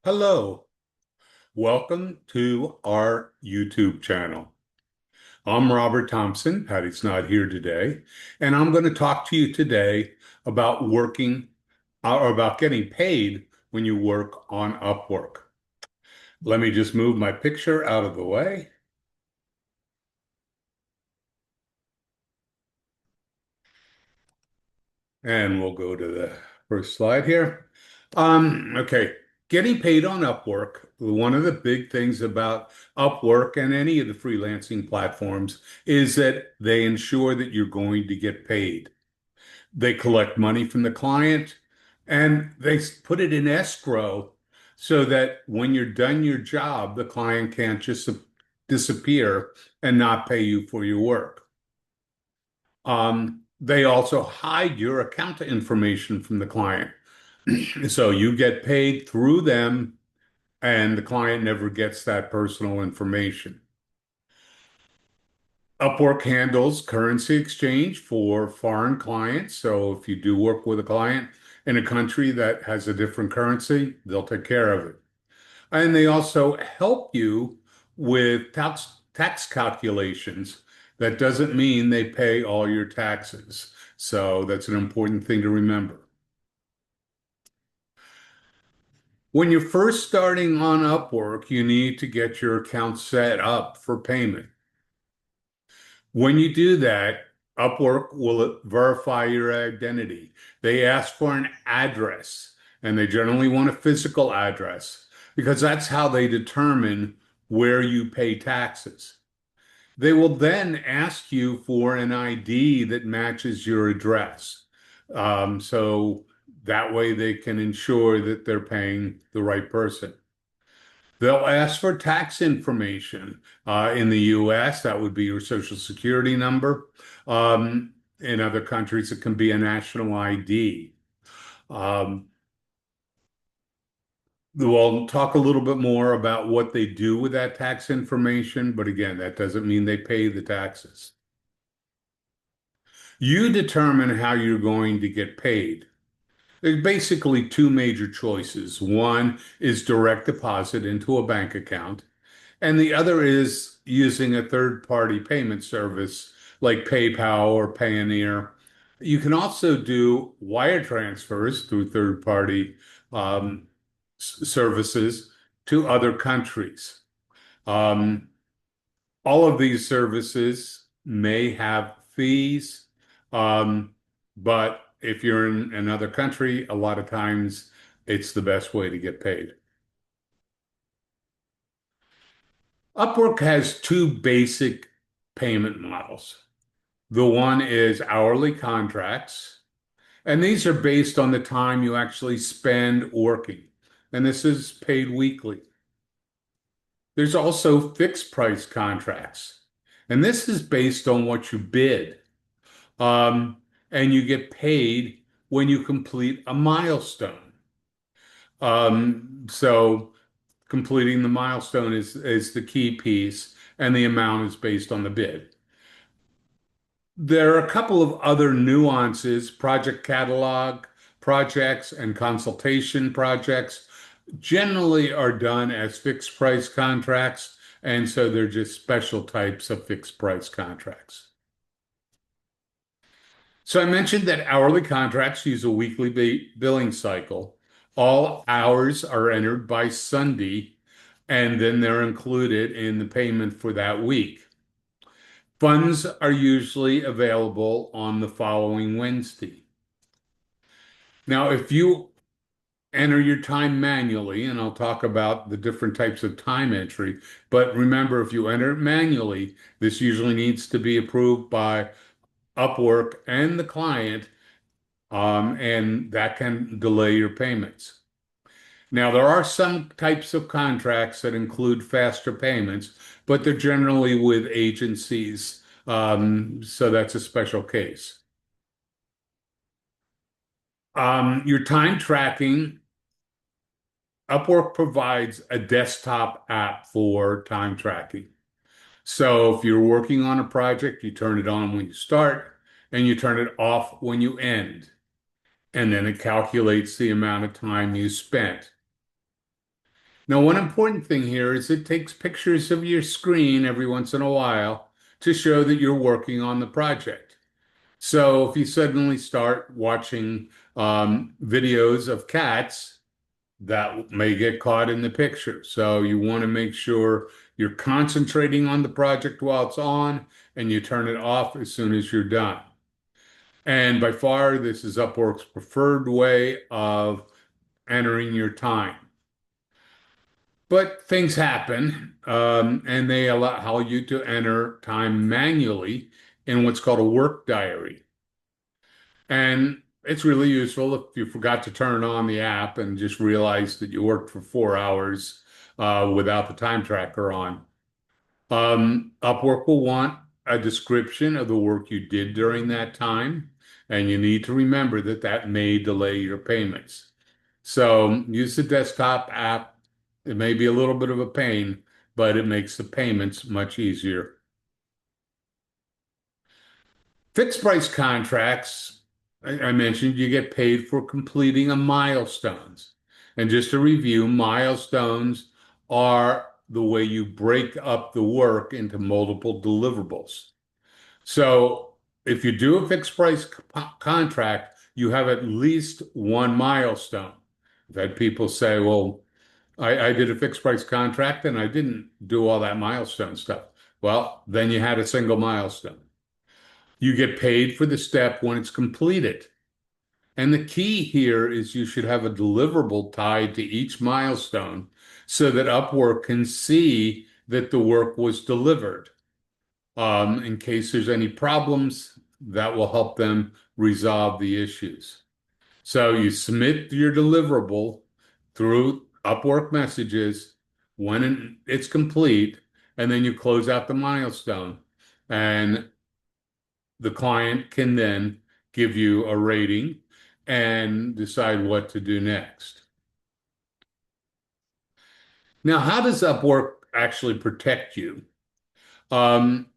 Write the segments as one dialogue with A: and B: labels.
A: Hello, welcome to our YouTube channel. I'm Robert Thompson. Patty's not here today, and I'm going to talk to you today about working or about getting paid when you work on Upwork. Let me just move my picture out of the way, and we'll go to the first slide here. Okay, getting paid on Upwork. One of the big things about Upwork and any of the freelancing platforms is that they ensure that you're going to get paid. They collect money from the client and they put it in escrow so that when you're done your job, the client can't just disappear and not pay you for your work. They also hide your account information from the client. So you get paid through them, and the client never gets that personal information. Upwork handles currency exchange for foreign clients. So if you do work with a client in a country that has a different currency, they'll take care of it. And they also help you with tax calculations. That doesn't mean they pay all your taxes. So that's an important thing to remember. When you're first starting on Upwork, you need to get your account set up for payment. When you do that, Upwork will verify your identity. They ask for an address, and they generally want a physical address because that's how they determine where you pay taxes. They will then ask you for an ID that matches your address. So that way they can ensure that they're paying the right person. They'll ask for tax information. In the US, that would be your social security number. In other countries, it can be a national ID. Um, we'll talk a little bit more about what they do with that tax information, but again, that doesn't mean they pay the taxes. You determine how you're going to get paid. There's basically two major choices. One is direct deposit into a bank account, and the other is using a third-party payment service like PayPal or Payoneer. You can also do wire transfers through third-party um, services to other countries. Um, all of these services may have fees, but if you're in another country, a lot of times it's the best way to get paid. Upwork has two basic payment models. The one is hourly contracts, and these are based on the time you actually spend working, and this is paid weekly. There's also fixed price contracts, and this is based on what you bid, and you get paid when you complete a milestone. So completing the milestone is the key piece, and the amount is based on the bid. There are a couple of other nuances, project catalog projects and consultation projects generally are done as fixed price contracts, and so they're just special types of fixed price contracts. So I mentioned that hourly contracts use a weekly billing cycle. All hours are entered by Sunday, and then they're included in the payment for that week. Funds are usually available on the following Wednesday. Now, if you enter your time manually, and I'll talk about the different types of time entry, but remember, if you enter it manually, this usually needs to be approved by Upwork and the client, and that can delay your payments. Now, there are some types of contracts that include faster payments, but they're generally with agencies, so that's a special case. Your time tracking, Upwork provides a desktop app for time tracking. So if you're working on a project, you turn it on when you start and you turn it off when you end. And then it calculates the amount of time you spent. Now, one important thing here is it takes pictures of your screen every once in a while to show that you're working on the project. So if you suddenly start watching videos of cats, that may get caught in the picture. So you want to make sure you're concentrating on the project while it's on and you turn it off as soon as you're done. And by far, this is Upwork's preferred way of entering your time. But things happen, and they allow you to enter time manually in what's called a work diary. And it's really useful if you forgot to turn on the app and just realized that you worked for 4 hours without the time tracker on. Upwork will want a description of the work you did during that time, and you need to remember that that may delay your payments. So use the desktop app. It may be a little bit of a pain, but it makes the payments much easier. Fixed price contracts, I mentioned you get paid for completing a milestones. And just to review, milestones are the way you break up the work into multiple deliverables. So if you do a fixed price contract, you have at least one milestone. I've had people say, well, I did a fixed price contract and I didn't do all that milestone stuff. Well, then you had a single milestone. You get paid for the step when it's completed. And the key here is you should have a deliverable tied to each milestone so that Upwork can see that the work was delivered. In case there's any problems, that will help them resolve the issues. So you submit your deliverable through Upwork messages when it's complete, and then you close out the milestone. And the client can then give you a rating and decide what to do next. Now, how does Upwork actually protect you? Um,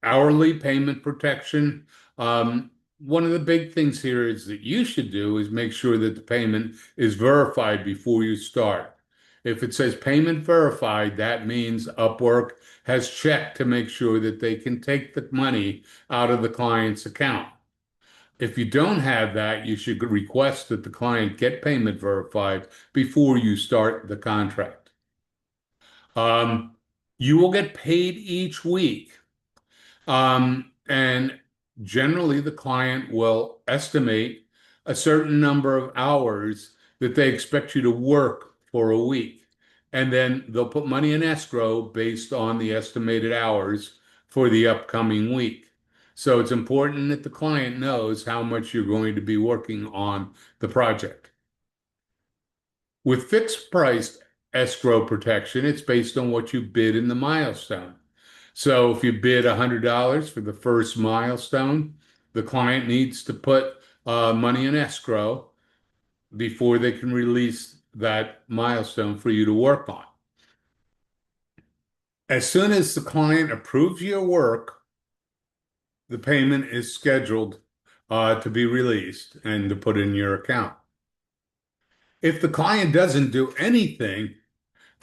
A: Hourly payment protection. One of the big things here is that you should do is make sure that the payment is verified before you start. If it says payment verified, that means Upwork has checked to make sure that they can take the money out of the client's account. If you don't have that, you should request that the client get payment verified before you start the contract. Um, you will get paid each week. And generally, the client will estimate a certain number of hours that they expect you to work for a week. And then they'll put money in escrow based on the estimated hours for the upcoming week. So it's important that the client knows how much you're going to be working on the project. With fixed price escrow protection, it's based on what you bid in the milestone. So if you bid $100 for the first milestone, the client needs to put money in escrow before they can release that milestone for you to work on. As soon as the client approves your work, the payment is scheduled to be released and to put in your account. If the client doesn't do anything,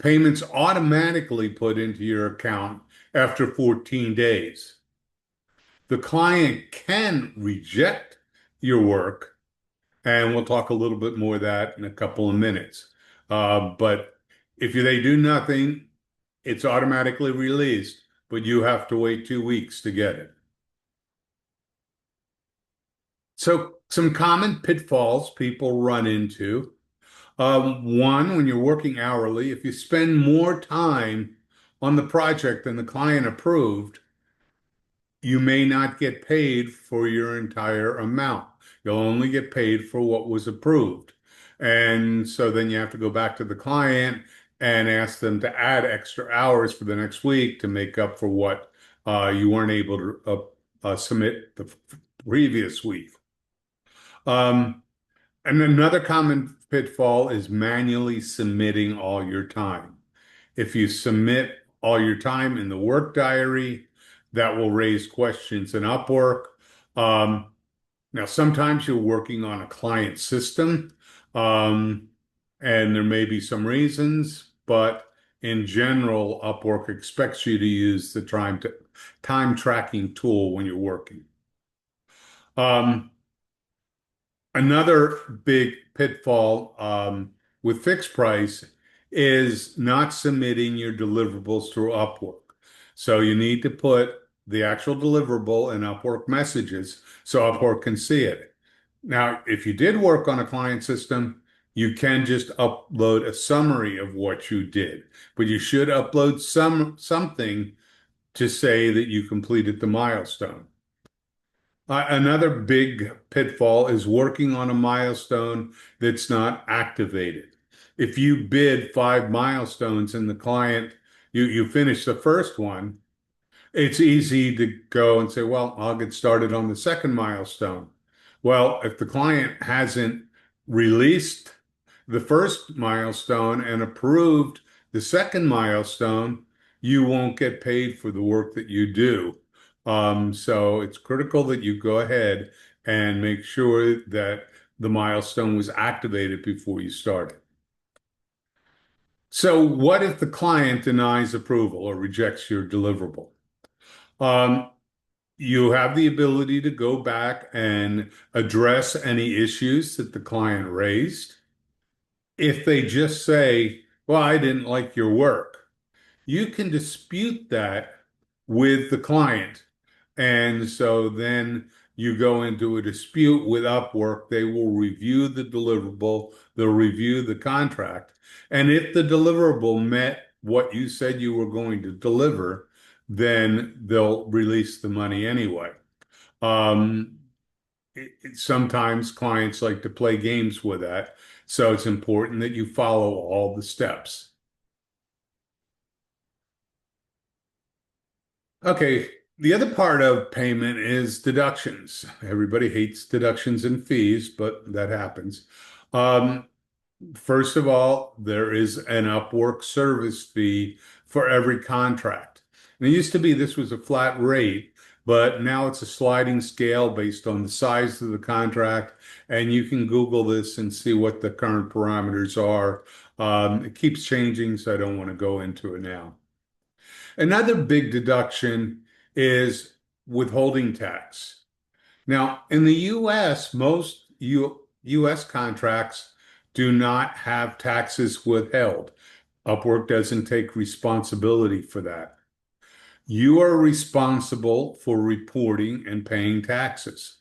A: payments automatically put into your account after 14 days. The client can reject your work, and we'll talk a little bit more of that in a couple of minutes. But if they do nothing, it's automatically released, but you have to wait 2 weeks to get it. So some common pitfalls people run into. One, when you're working hourly, if you spend more time on the project than the client approved, you may not get paid for your entire amount. You'll only get paid for what was approved. And so then you have to go back to the client and ask them to add extra hours for the next week to make up for what you weren't able to submit the previous week. And another common pitfall is manually submitting all your time. If you submit all your time in the work diary, that will raise questions in Upwork. Um, Now, sometimes you're working on a client system, and there may be some reasons, but in general, Upwork expects you to use the time tracking tool when you're working. Um, Another big pitfall with fixed price is not submitting your deliverables through Upwork. So you need to put the actual deliverable in Upwork messages so Upwork can see it. Now, if you did work on a client system, you can just upload a summary of what you did, but you should upload something to say that you completed the milestone. Another big pitfall is working on a milestone that's not activated. If you bid 5 milestones and the client, you finish the first one, it's easy to go and say, well, I'll get started on the second milestone. Well, if the client hasn't released the first milestone and approved the second milestone, you won't get paid for the work that you do. So it's critical that you go ahead and make sure that the milestone was activated before you start it. So what if the client denies approval or rejects your deliverable? Um, you have the ability to go back and address any issues that the client raised. If they just say, well, I didn't like your work, you can dispute that with the client. And so then you go into a dispute with Upwork. They will review the deliverable, they'll review the contract. And if the deliverable met what you said you were going to deliver, then they'll release the money anyway. Um, Sometimes clients like to play games with that. So it's important that you follow all the steps. Okay, the other part of payment is deductions. Everybody hates deductions and fees, but that happens. Um, First of all, there is an Upwork service fee for every contract. And it used to be this was a flat rate, but now it's a sliding scale based on the size of the contract. And you can Google this and see what the current parameters are. It keeps changing, so I don't want to go into it now. Another big deduction is withholding tax. Now, in the US, most US contracts do not have taxes withheld. Upwork doesn't take responsibility for that. You are responsible for reporting and paying taxes.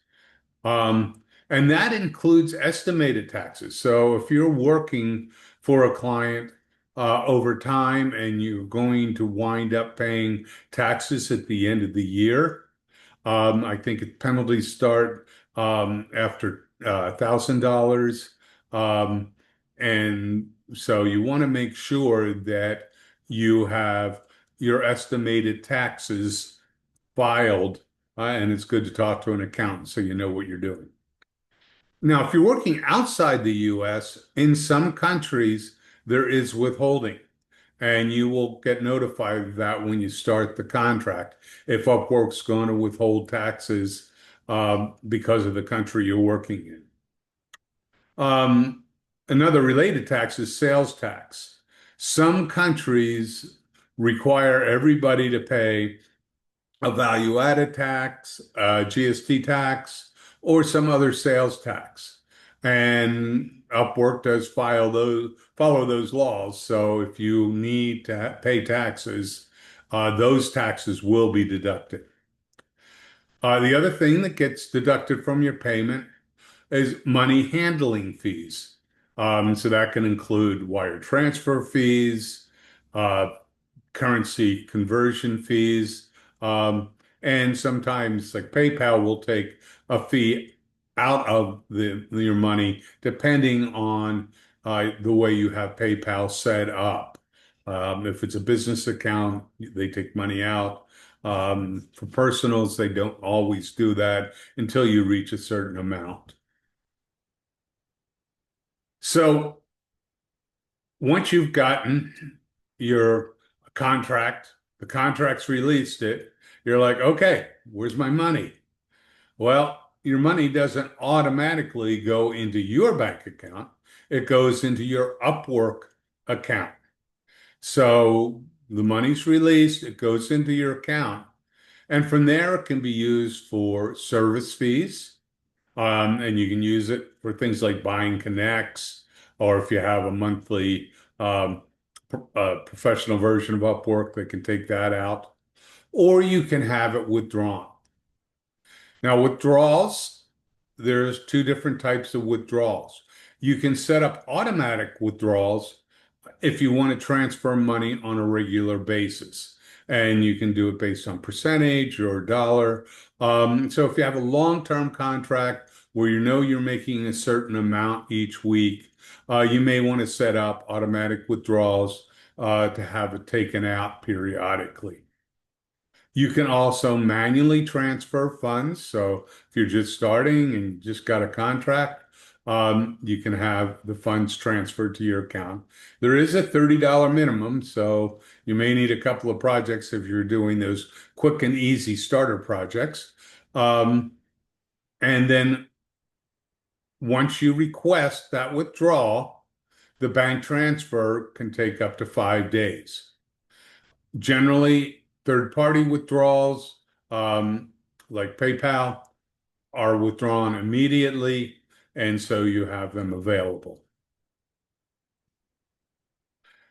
A: And that includes estimated taxes. So if you're working for a client over time and you're going to wind up paying taxes at the end of the year, I think penalties start after $1,000. Um, and so you want to make sure that you have your estimated taxes filed, and it's good to talk to an accountant so you know what you're doing. Now, if you're working outside the US, in some countries, there is withholding, and you will get notified of that when you start the contract if Upwork's going to withhold taxes because of the country you're working in. Um, Another related tax is sales tax. Some countries require everybody to pay a value-added tax, a GST tax, or some other sales tax. And Upwork does follow those laws. So if you need to pay taxes, those taxes will be deducted. The other thing that gets deducted from your payment is money handling fees. So that can include wire transfer fees, uh, currency conversion fees. Um, and sometimes like PayPal will take a fee out of your money depending on the way you have PayPal set up. If it's a business account, they take money out. For personals, they don't always do that until you reach a certain amount. So once you've gotten your contract, the contract's released it, you're like, okay, where's my money? Well, your money doesn't automatically go into your bank account. It goes into your Upwork account. So the money's released, it goes into your account, and from there it can be used for service fees. And you can use it for things like buying connects, or if you have a monthly professional version of Upwork, they can take that out, or you can have it withdrawn. Now, withdrawals, there's two different types of withdrawals. You can set up automatic withdrawals if you want to transfer money on a regular basis. And you can do it based on percentage or dollar. So if you have a long-term contract where you know you're making a certain amount each week, you may want to set up automatic withdrawals to have it taken out periodically. You can also manually transfer funds. So if you're just starting and you just got a contract, you can have the funds transferred to your account. There is a $30 minimum, so you may need a couple of projects if you're doing those quick and easy starter projects. Um, and then once you request that withdrawal, the bank transfer can take up to 5 days. Generally, third-party withdrawals, um, like PayPal, are withdrawn immediately, and so you have them available.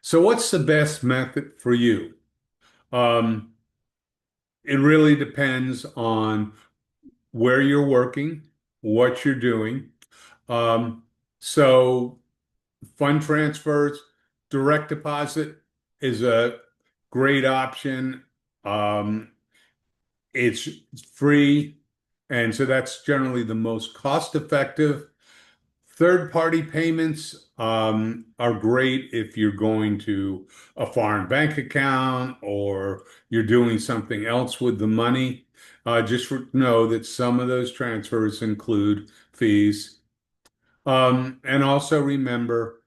A: So, what's the best method for you? Um, it really depends on where you're working, what you're doing. Um, so, fund transfers, direct deposit is a great option. Um, it's free, and so that's generally the most cost effective. Third-party payments are great if you're going to a foreign bank account or you're doing something else with the money. Just know that some of those transfers include fees. And also remember,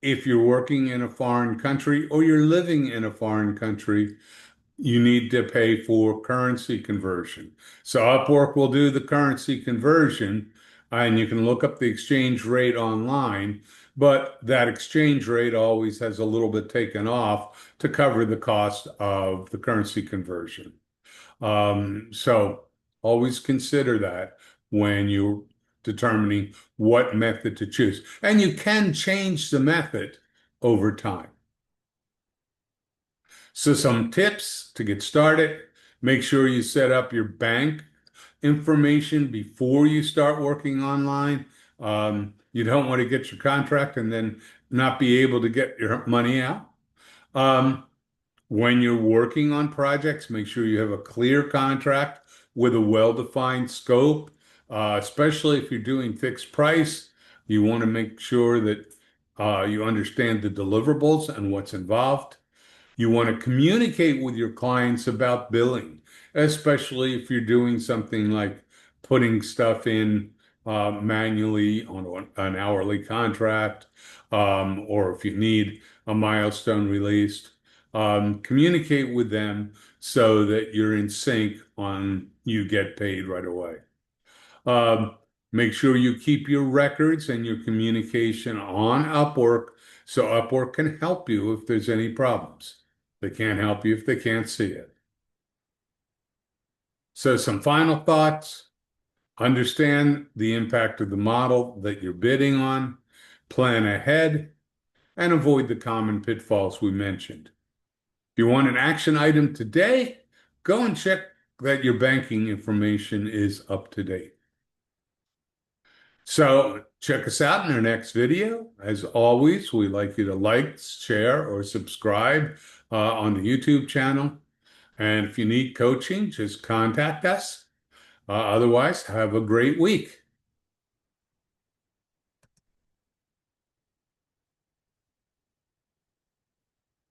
A: if you're working in a foreign country or you're living in a foreign country, you need to pay for currency conversion. So Upwork will do the currency conversion, and you can look up the exchange rate online, but that exchange rate always has a little bit taken off to cover the cost of the currency conversion. So always consider that when you're determining what method to choose. And you can change the method over time. So some tips to get started. Make sure you set up your bank information before you start working online. You don't want to get your contract and then not be able to get your money out. Um, when you're working on projects, make sure you have a clear contract with a well-defined scope, especially if you're doing fixed price. You want to make sure that you understand the deliverables and what's involved. You want to communicate with your clients about billing, especially if you're doing something like putting stuff in manually on an hourly contract, or if you need a milestone released. Communicate with them so that you're in sync on you get paid right away. Um, Make sure you keep your records and your communication on Upwork so Upwork can help you if there's any problems. They can't help you if they can't see it. So some final thoughts. Understand the impact of the model that you're bidding on, plan ahead, and avoid the common pitfalls we mentioned. If you want an action item today, go and check that your banking information is up to date. So check us out in our next video. As always, we'd like you to like, share, or subscribe on the YouTube channel. And if you need coaching, just contact us. Otherwise, have a great week.